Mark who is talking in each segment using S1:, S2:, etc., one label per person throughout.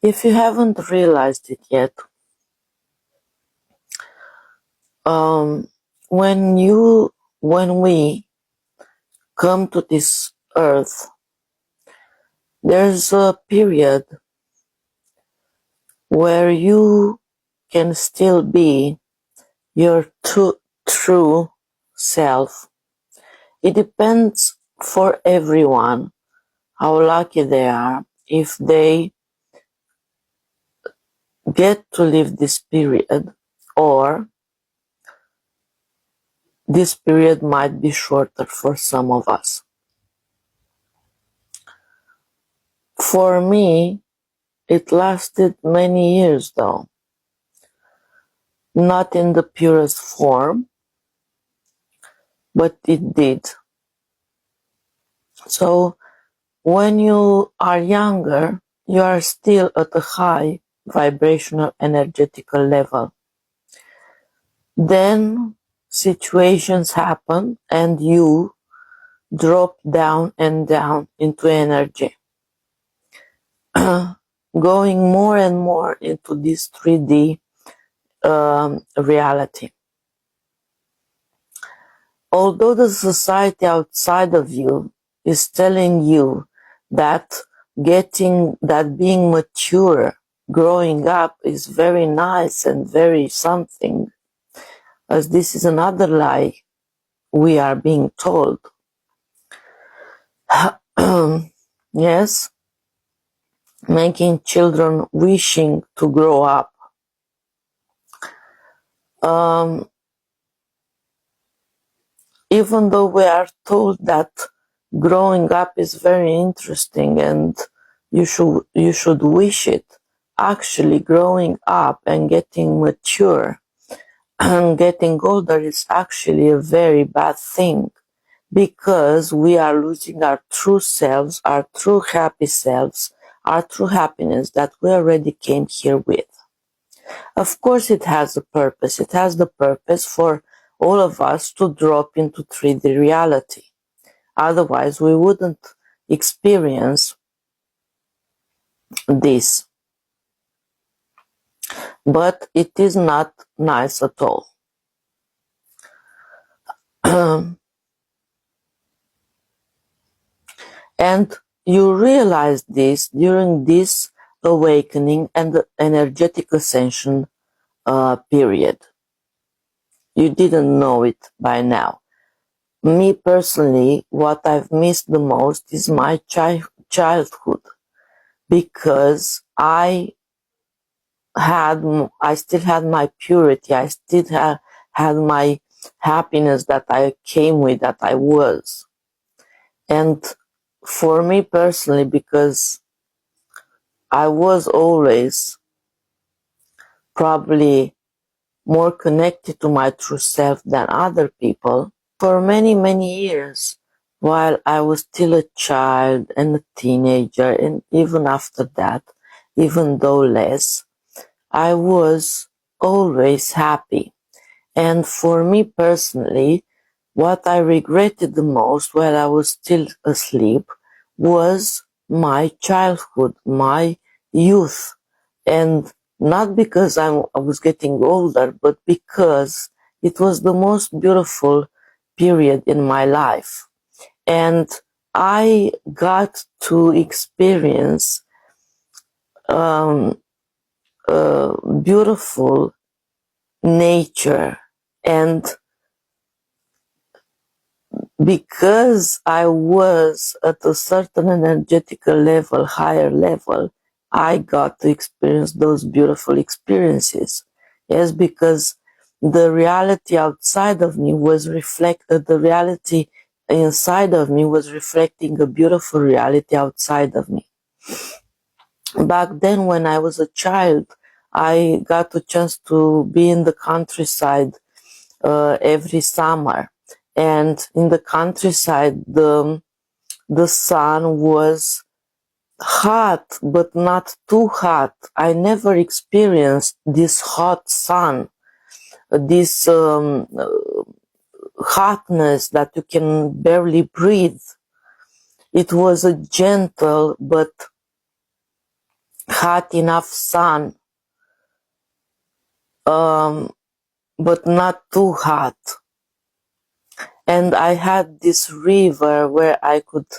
S1: If you haven't realized it yet, when we come to this earth, there's a period where you can still be your true self. It depends for everyone how lucky they are if they get to live this period, or this period might be shorter for some of us. For me, it lasted many years though. Not in the purest form, but it did. So when you are younger, you are still at a high vibrational energetical level. Then situations happen and you drop down and down into energy, going more and more into this 3D reality. Although the society outside of you is telling you that being mature, growing up is very nice and very something, as this is another lie we are being told. Yes, making children wishing to grow up. Even though we are told that growing up is very interesting and you should wish it, actually growing up and getting mature and getting older is actually a very bad thing, because we are losing our true selves, our true happy selves, our true happiness that we already came here with. Of course it has a purpose. It has the purpose for all of us to drop into 3D reality. Otherwise we wouldn't experience this. But it is not nice at all. And you realize this during this awakening and the energetic ascension period. You didn't know it by now. Me personally, what I've missed the most is my childhood, because I still had my purity, I still had my happiness that I came with, that I was. And for me personally, because I was always probably more connected to my true self than other people, for many, many years, while I was still a child and a teenager, and even after that, even though less, I was always happy. And for me personally, what I regretted the most while I was still asleep was my childhood, my youth. And not because I was getting older, but because it was the most beautiful period in my life. And I got to experience beautiful nature. And because I was at a certain energetical level, higher level, I got to experience those beautiful experiences. Yes, because the reality outside of me was the reality inside of me was reflecting a beautiful reality outside of me. Back then, when I was a child, I got the chance to be in the countryside every summer. And in the countryside, the sun was hot, but not too hot. I never experienced this hot sun, this hotness that you can barely breathe. It was a gentle but hot enough sun, but not too hot. And I had this river where I could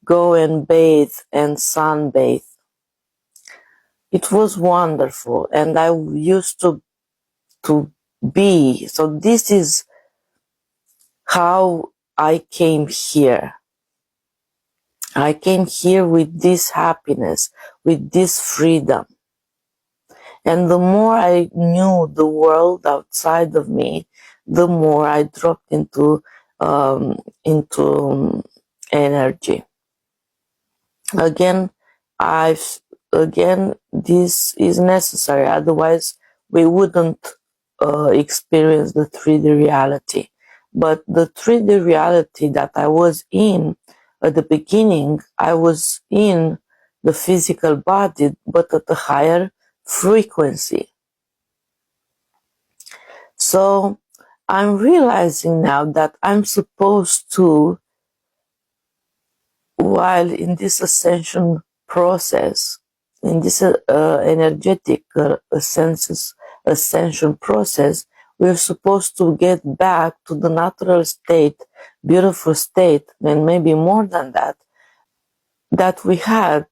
S1: go and bathe and sunbathe. It was wonderful, and I used to be. So this is how I came here. I came here with this happiness, with this freedom. And the more I knew the world outside of me, the more I dropped into energy. Again, this is necessary. Otherwise, we wouldn't experience the 3D reality. But the 3D reality that I was in at the beginning, I was in the physical body, but at a higher frequency. So I'm realizing now that I'm supposed to, while in this ascension process, in this energetic ascension process, we're supposed to get back to the natural state, beautiful state, and maybe more than that, that we had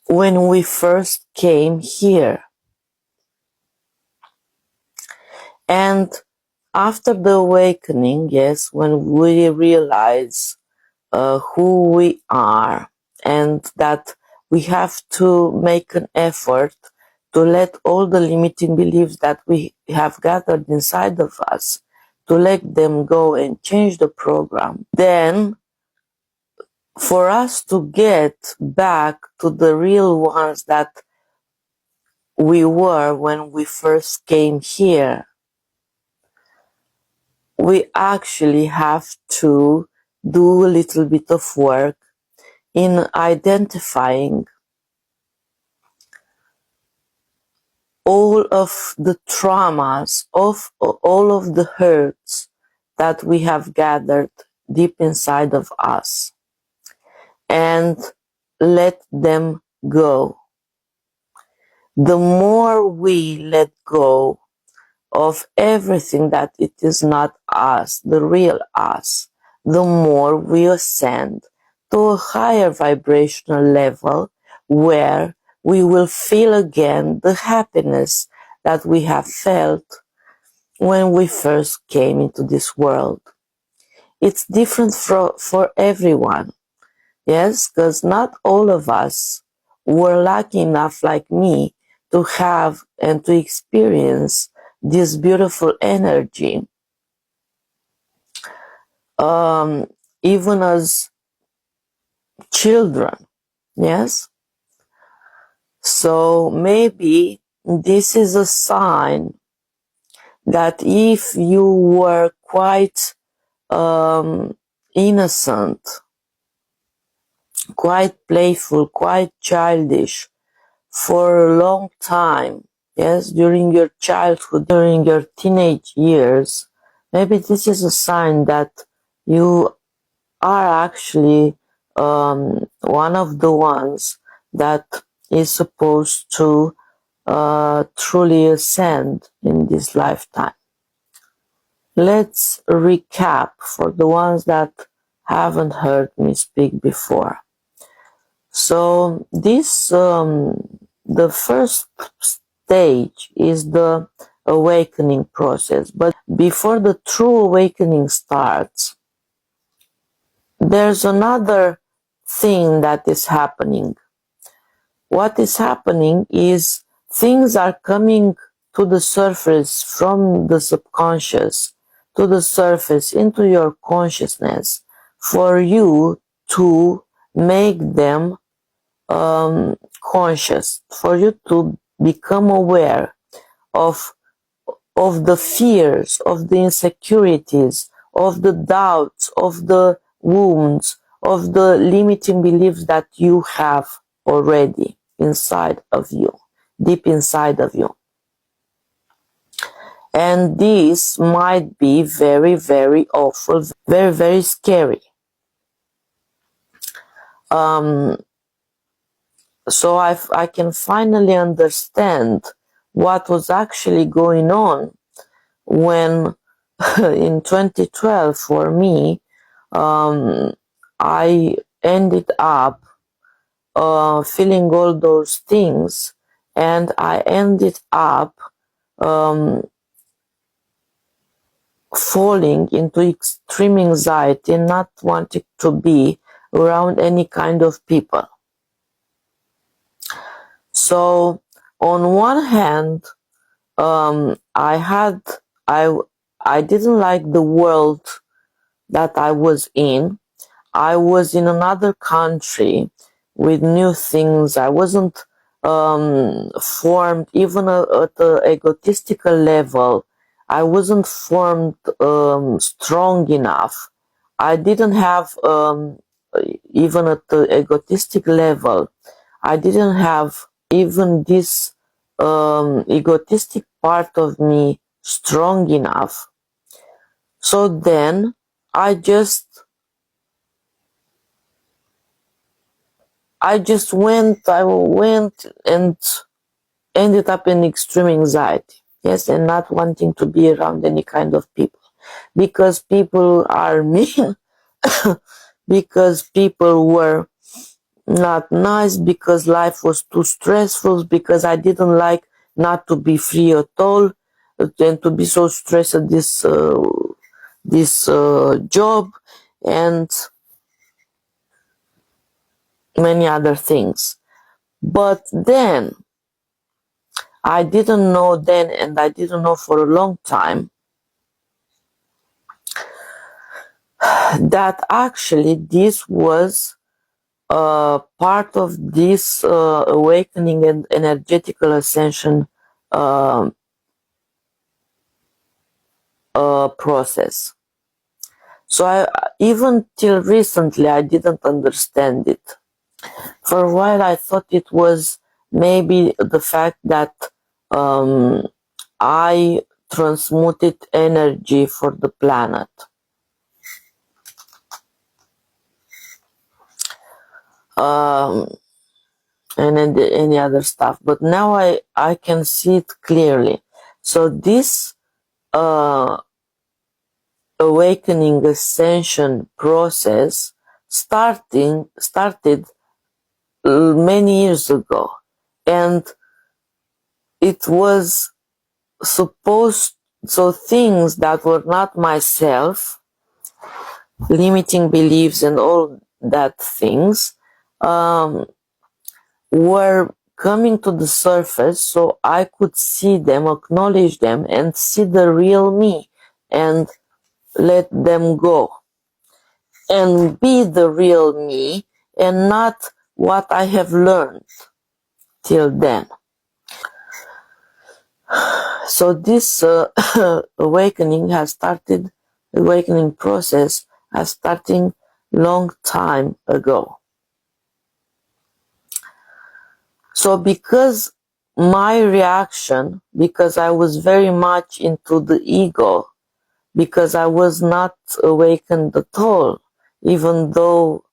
S1: when we first came here. And after the awakening, yes, when we realize who we are, and that we have to make an effort to let all the limiting beliefs that we have gathered inside of us, to let them go and change the program. Then, for us to get back to the real ones that we were when we first came here, we actually have to do a little bit of work in identifying all of the traumas, of all of the hurts that we have gathered deep inside of us, and let them go. The more we let go of everything that it is not us, the real us, the more we ascend to a higher vibrational level where we will feel again the happiness that we have felt when we first came into this world. It's different for everyone, yes, because not all of us were lucky enough, like me, to have and to experience this beautiful energy, even as children, yes? So maybe this is a sign that if you were quite innocent, quite playful, quite childish for a long time, yes, during your childhood, during your teenage years, maybe this is a sign that you are actually one of the ones that is supposed to truly ascend in this lifetime. Let's recap for the ones that haven't heard me speak before. So this, the first stage is the awakening process. But before the true awakening starts, there's another thing that is happening. What is happening is things are coming to the surface from the subconscious to the surface into your consciousness for you to make them conscious, for you to become aware of the fears, of the insecurities, of the doubts, of the wounds, of the limiting beliefs that you have already inside of you, deep inside of you. And this might be very, very awful, very, very scary. So I can finally understand what was actually going on when in 2012 for me, I ended up feeling all those things, and I ended up um, falling into extreme anxiety, not wanting to be around any kind of people. So on one hand, I I didn't like the world that I was in. I was in another country with new things. I wasn't formed even at the egotistical level. I wasn't formed strong enough. I didn't have even at the egotistic level. I didn't have even this egotistic part of me strong enough. So then I just I went and ended up in extreme anxiety. Yes, and not wanting to be around any kind of people. Because people are mean, because people were not nice, because life was too stressful, because I didn't like not to be free at all, and to be so stressed at this job, and many other things. But then I didn't know then, and I didn't know for a long time, that actually this was part of this awakening and energetical ascension uh, process. So even till recently, I didn't understand it. For a while, I thought it was maybe the fact that I transmuted energy for the planet. And any other stuff. But now I can see it clearly. So this uh, awakening ascension process started many years ago, and it was supposed, so things that were not myself, limiting beliefs and all that things, were coming to the surface so I could see them, acknowledge them, and see the real me, and let them go and be the real me, and not what I have learned till then. So this awakening process has started long time ago. So because my reaction, because I was very much into the ego, because I was not awakened at all, even though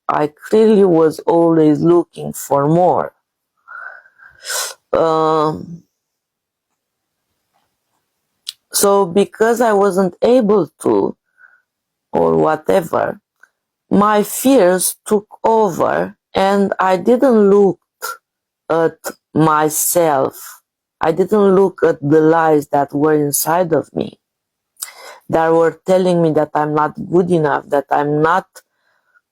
S1: I clearly was always looking for more. So because I wasn't able to, or whatever, my fears took over, and I didn't look at myself. I didn't look at the lies that were inside of me, that were telling me that I'm not good enough, that I'm not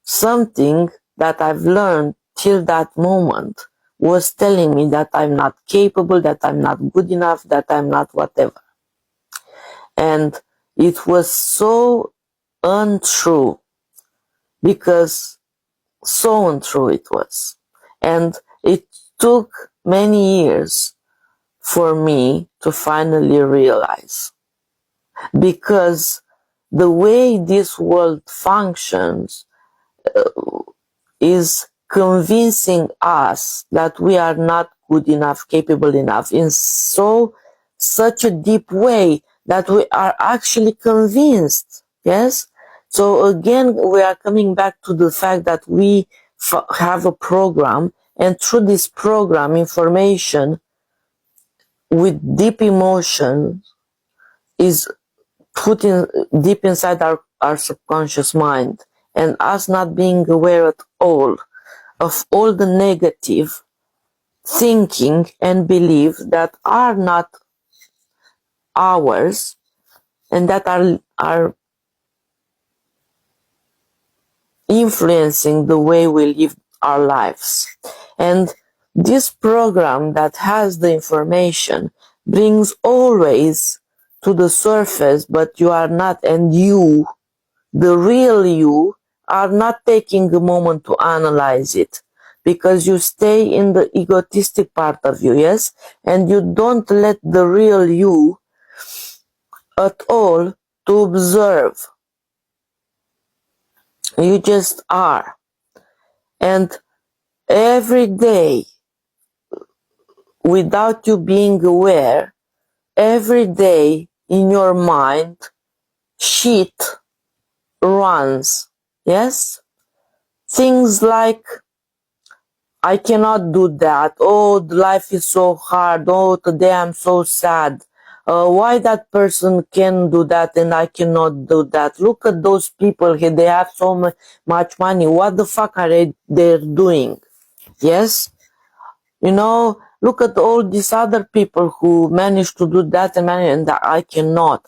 S1: something that I've learned till that moment was telling me that I'm not capable, that I'm not good enough, that I'm not whatever. And it was so untrue, because so untrue it was. And it took many years for me to finally realize, because the way this world functions is convincing us that we are not good enough, capable enough, in such a deep way that we are actually convinced. Yes. So again, we are coming back to the fact that we have a program, and through this program, information with deep emotion is put in deep inside our subconscious mind, and us not being aware at all of all the negative thinking and beliefs that are not ours and that are influencing the way we live our lives. And this program that has the information brings always to the surface, but you are not, and you, the real you, are not taking a moment to analyze it, because you stay in the egotistic part of you, yes? And you don't let the real you at all to observe. You just are. And every day, without you being aware, every day in your mind, shit runs. Yes? Things like, I cannot do that. Oh, life is so hard. Oh, today I'm so sad. Why that person can do that and I cannot do that? Look at those people here. They have so much money. What the fuck are they doing? Yes? You know, look at all these other people who manage to do that and that. I cannot.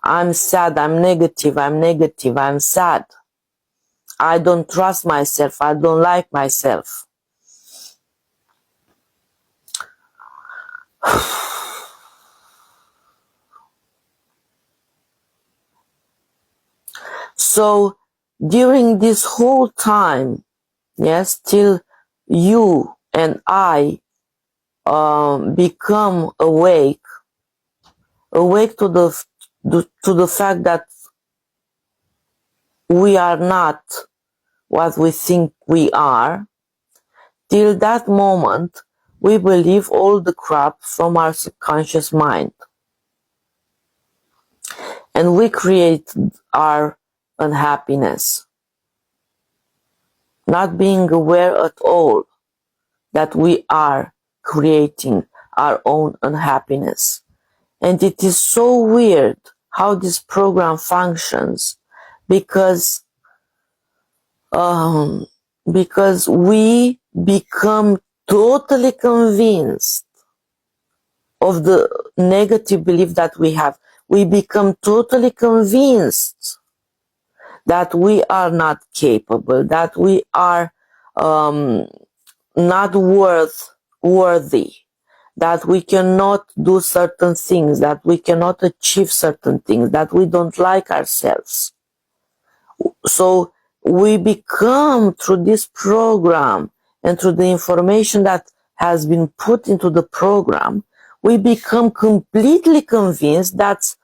S1: I'm sad. I'm negative. I'm sad. I don't trust myself. I don't like myself. So during this whole time, yes, till you and I become awake to the fact that we are not what we think we are, till that moment we believe all the crap from our subconscious mind. And we create our unhappiness, not being aware at all that we are creating our own unhappiness. And it is so weird how this program functions, because we become totally convinced of the negative belief that we have. We become totally convinced that we are not capable, that we are not worthy, that we cannot do certain things, that we cannot achieve certain things, that we don't like ourselves. So we become, through this program and through the information that has been put into the program, we become completely convinced that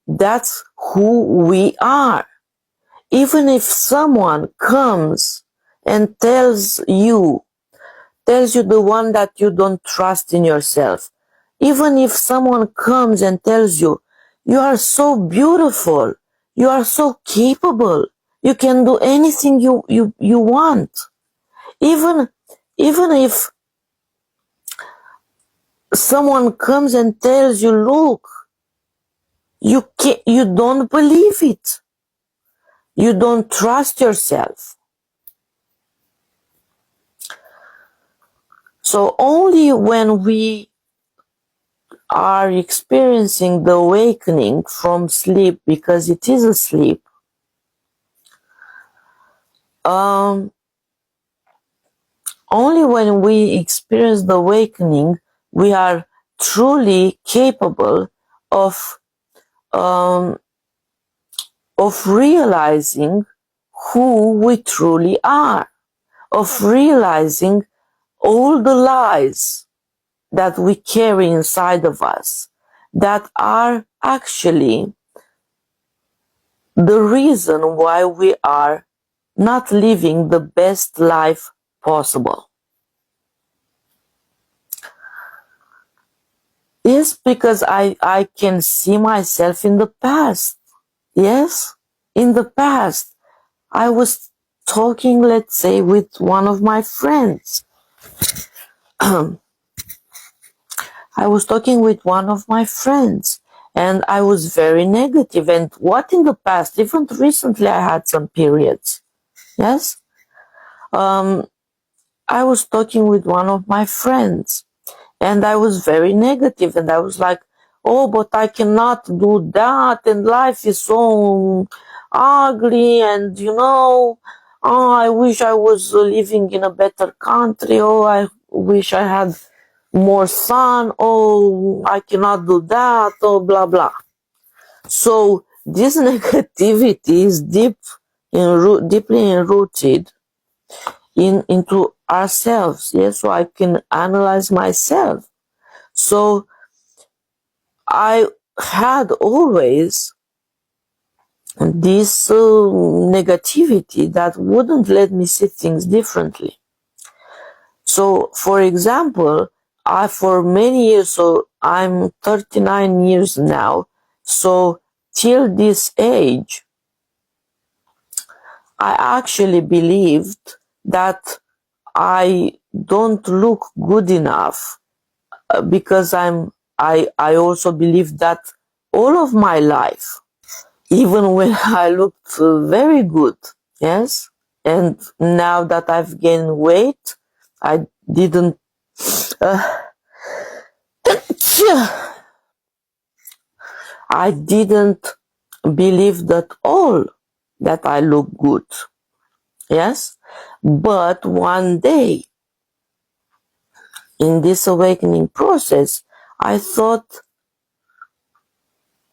S1: that's who we are. Even if someone comes and tells you the one that you don't trust in yourself, even if someone comes and tells you, you are so beautiful, you are so capable, you can do anything you want. Even if someone comes and tells you, look, you don't believe it. You don't trust yourself. So only when we are experiencing the awakening from sleep, because it is a sleep, only when we experience the awakening, we are truly capable of realizing who we truly are, of realizing all the lies that we carry inside of us that are actually the reason why we are not living the best life possible. Yes, because I can see myself in the past. Yes, in the past. I was talking, let's say, with one of my friends. I was talking with one of my friends, and I was very negative. And what in the past, even recently, I had some periods. Yes? I was talking with one of my friends, and I was very negative, and I was like, oh, but I cannot do that, and life is so ugly, and oh, I wish I was living in a better country, oh, I wish I had more sun, oh, I cannot do that, oh, blah, blah. So this negativity is deeply enrooted into ourselves. Yes, so I can analyze myself. So I had always this negativity that wouldn't let me see things differently. So, for example, for many years, so I'm 39 years now, so till this age, I actually believed that I don't look good enough because I also believe that all of my life, even when I looked very good, yes, and now that I've gained weight, I didn't uh, I didn't believe at all that I look good, yes, but one day in this awakening process, I thought,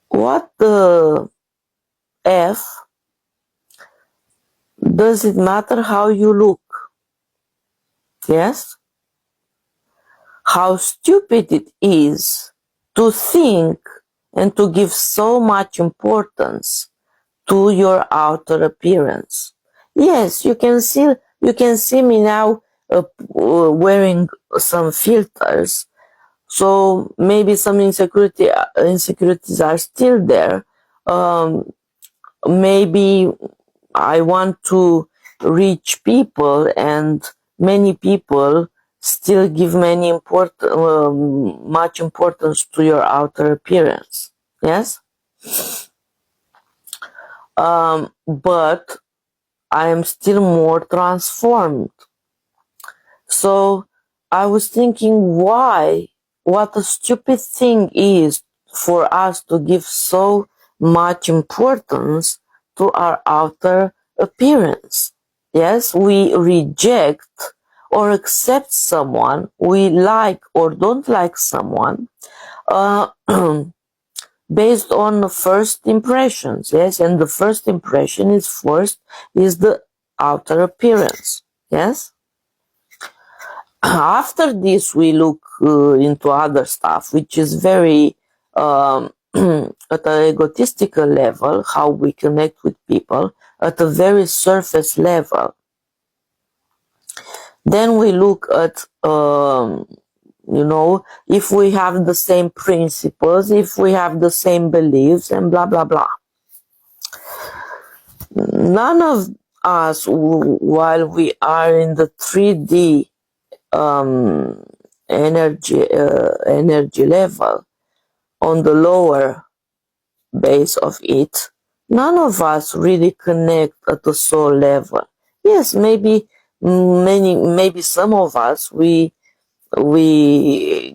S1: what the F does it matter how you look? Yes? How stupid it is to think and to give so much importance to your outer appearance. Yes, you can see me now wearing some filters, so maybe some insecurities are still there. Maybe I want to reach people, and many people still give much importance to your outer appearance. Yes, but I am still more transformed. So I was thinking, why? What a stupid thing is for us to give so much importance to our outer appearance. Yes, we reject or accept someone, we like or don't like someone, uh, based on the first impressions. Yes, and the first impression is the outer appearance. Yes. After this, we look into other stuff, which is very at an egotistical level, how we connect with people at a very surface level. Then we look at if we have the same principles, if we have the same beliefs, and blah blah blah. None of us, while we are in the 3D energy level, on the lower base of it, none of us really connect at the soul level. Yes, maybe some of us, we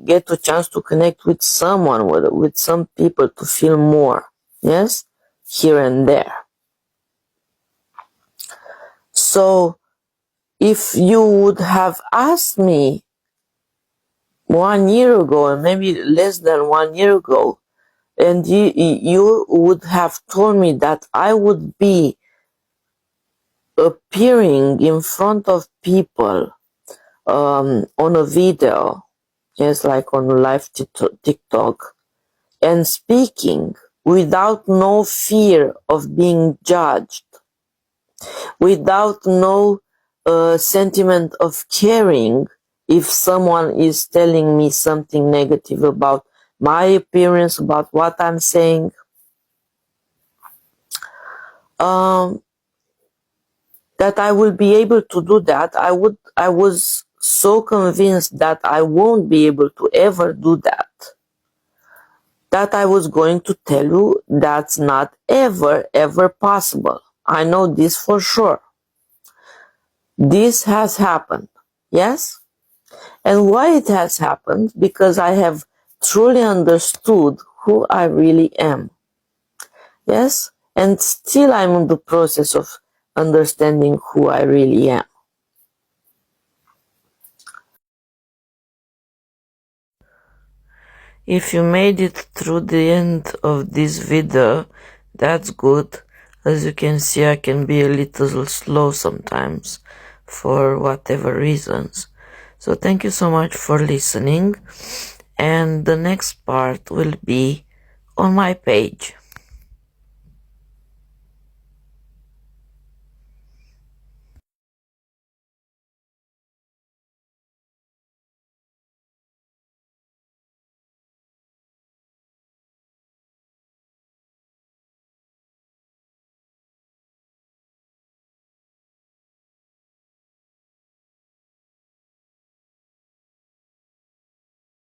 S1: get a chance to connect with someone, with some people, to feel more. Yes, here and there. So if you would have asked me 1 year ago, and maybe less than 1 year ago, and you would have told me that I would be appearing in front of people on a video, yes, like on live TikTok, and speaking without no fear of being judged, without no sentiment of caring if someone is telling me something negative about my appearance, about what I'm saying, that I will be able to do that. I was so convinced that I won't be able to ever do that I was going to tell you that's not ever possible. I know this for sure. This has happened. Yes? And why it has happened? Because I have truly understood who I really am. Yes? And still I'm in the process of understanding who I really am. If you made it through the end of this video, that's good. As you can see, I can be a little slow sometimes for whatever reasons. So thank you so much for listening. And the next part will be on my page.